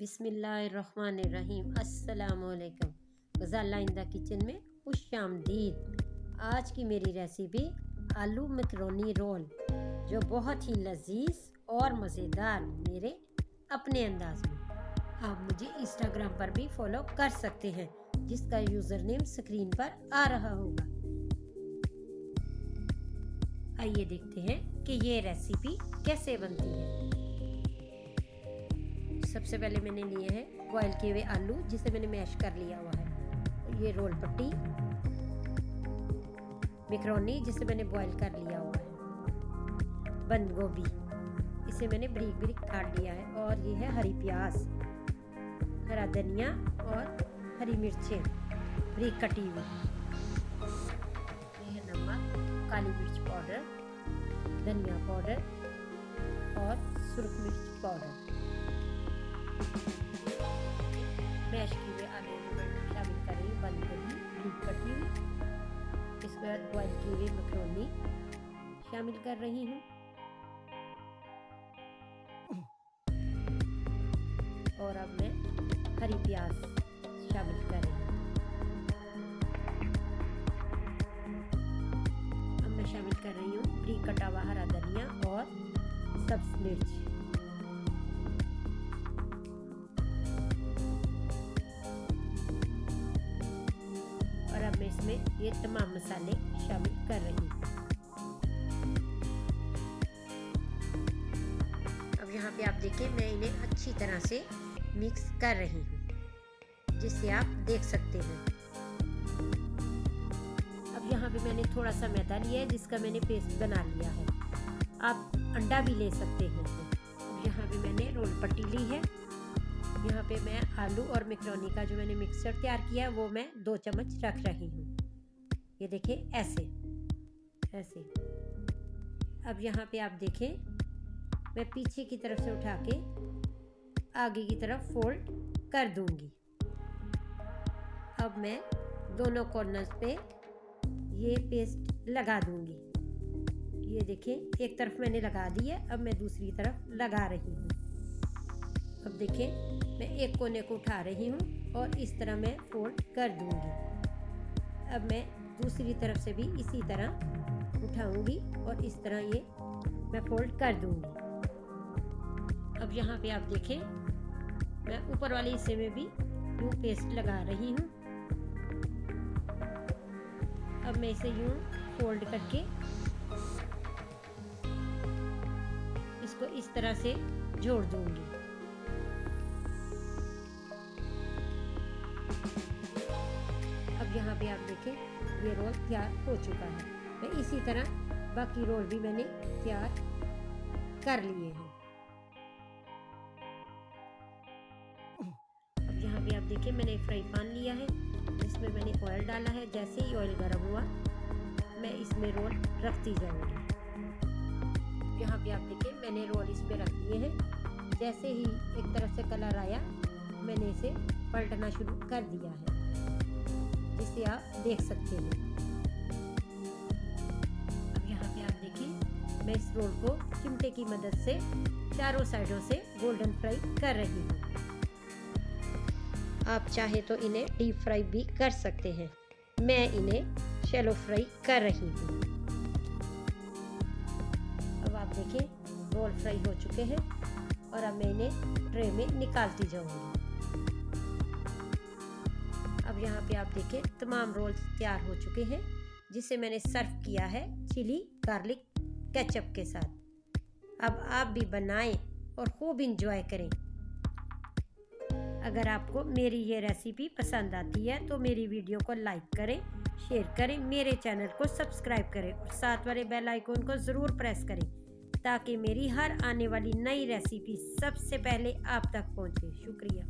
बिस्मिल्लाहिर्रहमानिर्रहीम। अस्सलामुअलैकुम। Ghazala in the kitchen में खुशामदीद। आज की मेरी रेसिपी आलू मैकरोनी रोल, जो बहुत ही लजीज और मज़ेदार मेरे अपने अंदाज में। आप मुझे इंस्टाग्राम पर भी फॉलो कर सकते हैं, जिसका यूज़र नेम स्क्रीन पर आ रहा होगा। आइए देखते हैं कि ये रेसिपी कैसे बनती है। सबसे पहले मैंने लिए हैं बॉयल किए हुए आलू, जिसे मैंने मैश कर लिया हुआ है। ये रोल पट्टी, मैकरोनी जिसे मैंने बॉयल कर लिया हुआ है, बंद गोभी इसे मैंने बारीक बारीक काट लिया है, और ये है हरी प्याज, हरा धनिया और हरी मिर्चें बारीक कटी हुई। ये है नमक, काली मिर्च पाउडर, धनिया पाउडर और सुरख मिर्च पाउडर। मैश किए हुए आलू में शामिल कर रही हूँ बंद गोभी बारीक कटी हुई। इसके बाद बॉयल किए हुए मैकरोनी शामिल कर रही हूँ, और अब मैं हरी प्याज शामिल कर रही हूँ। अब मैं शामिल कर रही हूँ बारीक कटा हुआ हरा धनिया और सब्ज मिर्च। और अब मैं इसमें ये तमाम मसाले शामिल कर रही हूँ। अब यहाँ पे आप देखिए, मैं इन्हें अच्छी तरह से मिक्स कर रही हूँ, जिससे आप देख सकते हैं। अब यहाँ पे मैंने थोड़ा सा मैदा लिया है, जिसका मैंने पेस्ट बना लिया है। आप अंडा भी ले सकते हैं। अब यहाँ पे मैंने रोल पट्टी ली है। यहाँ पे मैं आलू और मैकरोनी का जो मैंने मिक्सचर तैयार किया है, वो मैं 2 चम्मच रख रही हूँ। ये देखिए, ऐसे ऐसे। अब यहाँ पे आप देखें, मैं पीछे की तरफ से उठा के आगे की तरफ फोल्ड कर दूंगी। अब मैं दोनों कॉर्नर्स पे ये पेस्ट लगा दूंगी। ये देखें, एक तरफ मैंने लगा दी है, अब मैं दूसरी तरफ लगा रही हूँ। अब देखें, मैं एक कोने को उठा रही हूँ और इस तरह मैं फोल्ड कर दूंगी। अब मैं दूसरी तरफ से भी इसी तरह उठाऊंगी और इस तरह ये मैं फोल्ड कर दूंगी। अब यहाँ पे आप देखें, मैं ऊपर वाले हिस्से में भी यूँ पेस्ट लगा रही हूँ। अब मैं इसे यूँ फोल्ड करके इसको इस तरह से जोड़ दूंगी। अब यहाँ पे आप देखें, ये रोल तैयार हो चुका है। मैं इसी तरह बाकी रोल भी मैंने तैयार कर लिए हैं। अब यहाँ पे आप देखिए, मैंने फ्राई पैन लिया है, जिसमें मैंने ऑयल डाला है। जैसे ही ऑयल गर्म हुआ, मैं इसमें रोल रखती जाऊंगी। यहाँ पे आप देखिए, मैंने रोल इस पे रख दिए हैं। जैसे ही एक तरफ से कलर आया, मैंने इसे पलटना शुरू कर दिया है, जिसे आप देख सकते हैं। अब यहाँ पे आप देखिए, मैं इस रोल को चिमटे की मदद से चारों साइडों से गोल्डन फ्राई कर रही हूँ। आप चाहे तो इन्हें डीप फ्राई भी कर सकते हैं। मैं इन्हें शैलो फ्राई कर रही हूँ। अब आप देखिए, रोल फ्राई हो चुके हैं, और अब मैं इन्हें ट्रे में निकालती जाऊंगी। अब यहाँ पे आप देखिए, तमाम रोल्स तैयार हो चुके हैं, जिसे मैंने सर्व किया है चिली गार्लिक केचप के साथ। अब आप भी बनाएं और खूब इंजॉय करें। अगर आपको मेरी ये रेसिपी पसंद आती है, तो मेरी वीडियो को लाइक करें, शेयर करें, मेरे चैनल को सब्सक्राइब करें, और साथ वाले बेल आइकन को ज़रूर प्रेस करें, ताकि मेरी हर आने वाली नई रेसिपी सबसे पहले आप तक पहुंचे। शुक्रिया।